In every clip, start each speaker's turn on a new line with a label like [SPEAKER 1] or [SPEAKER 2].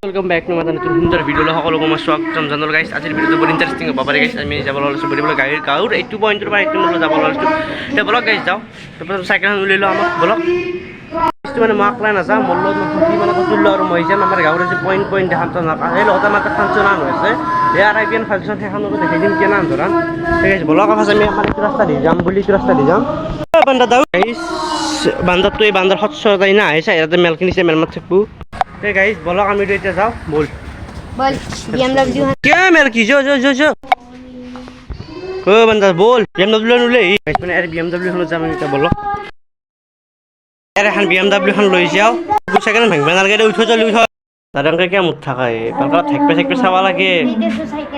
[SPEAKER 1] Welcome back to my channel. Video lo সকলোকে মই স্বাগতম জনালো গাইস আজিৰ ভিডিওটো বৰ ইন্টাৰেষ্টিং হ'ব পাৰে গাইস আমি যাব লৈছো বৰিবল গাঁৱৰ 8 পইণ্টৰ পৰা একদম যাব লৈছো তে বলক গাইস যাও তাৰপৰা সাইকেলখন উলাই লো আমাক বলক ইটো মানে মাক লাই নাযাওঁ মল্ল কি মানে কতুল্ল আৰু মই যাম আমাৰ গাঁৱৰ যে পইণ্ট দেখাম তো না এই লগতে মাত্ৰ ফাংচন আন হৈছে এই আৰাবিয়ান ফাংচন সেইখনকো দেখাই দিম কেনা ধৰা গাইস বলক আফাস আমি আমাৰ এইটো ৰাস্তা দি যাম বুলি ৰাস্তা দি যাম বান্দা দাও গাইস বান্দাটো এই বান্দাৰ হৎস যাই না আহিছে ইয়াতে মেলখিনি সে মেলমাত থাকবো Hey guys, bolak kami dito sa bol.
[SPEAKER 2] Bol, BMW.
[SPEAKER 1] Kya melki jo. Ko banda bol. BMW nule. Guys, mane er BMW holo jaman kita bolak. Er han BMW han loi jao. Bu second bhang banal gade utho chali utho. Tarang ke kya mutha kai. Palka thekpe sawa lage.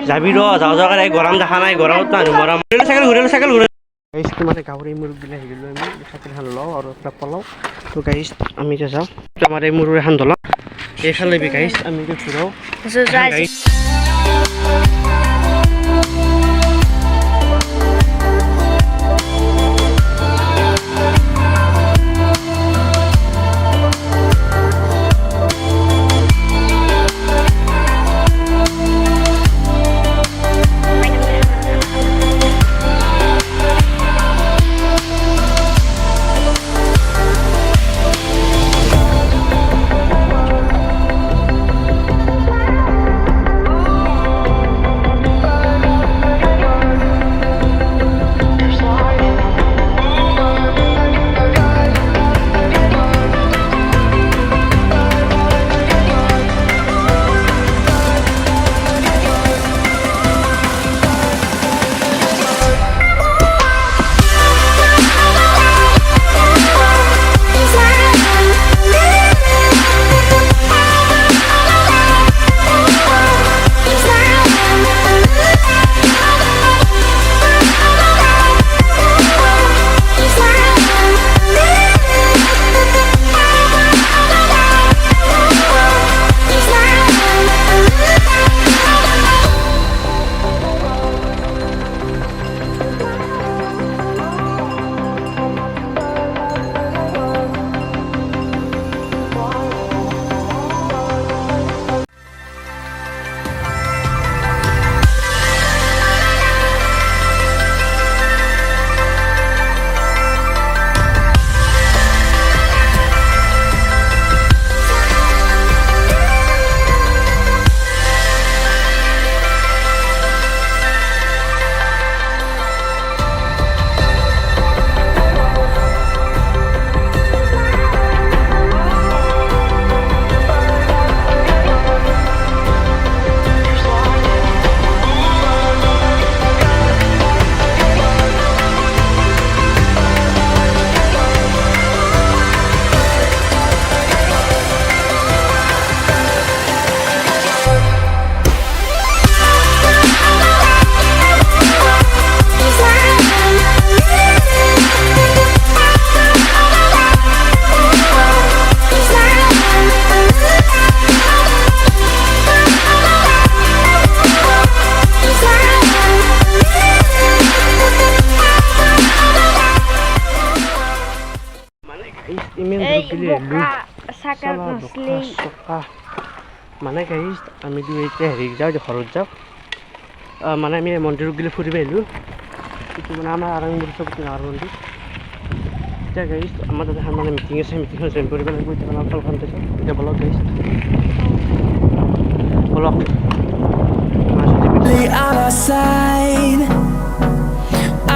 [SPEAKER 1] Jabi ro jao jao kare goram dekha nai goram ta ani moram. Cycle gure. Guys, तुम्हारे गावरे मुरुग बिला हिगलो আমি cycle হান লও আর একটা পলাও তো guys আমি যা যাও তোমারে মুরুরে হান দলা এখানে বি গাইস আমি কে ফুরাও গাইস মানে গাইস আমি দুই এতিয়া হেৰি যাওঁ ঘৰত যাওঁ মানে আমি মন্দিৰত গ'লে ফুৰিব আহিলোঁ এইটো মানে আমাৰ আৰংগুৰি চব গাঁৱৰ মন্দিৰ এতিয়া গাইস আমাৰ তাতে মানে মিটিং আছে মিটিংখন জইন কৰিব লাগিব এতিয়া আমাৰ ফলখন যাওঁ এতিয়া বলক গাইস বলক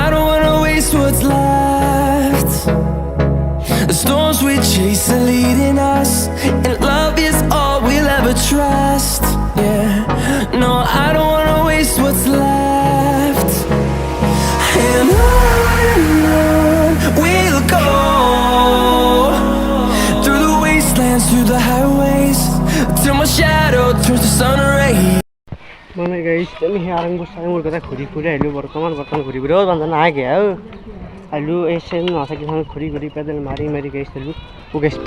[SPEAKER 1] I don't wanna waste what's left. The storms we chase are leading us, and love is all we'll ever trust. Yeah, no, I don't wanna waste what's left. And on we'll go, through the wastelands, through the highways, till my shadow turns to sun rays. মানে guys আমি আরংগুর সাইমুর কথা ঘুরি আইলো বর্তমান ঘুরি বান্দা না গিয়া আইলো এই সেন না থাকি ঘুরি পেডেল মারি গাইস আইলো ও গাইস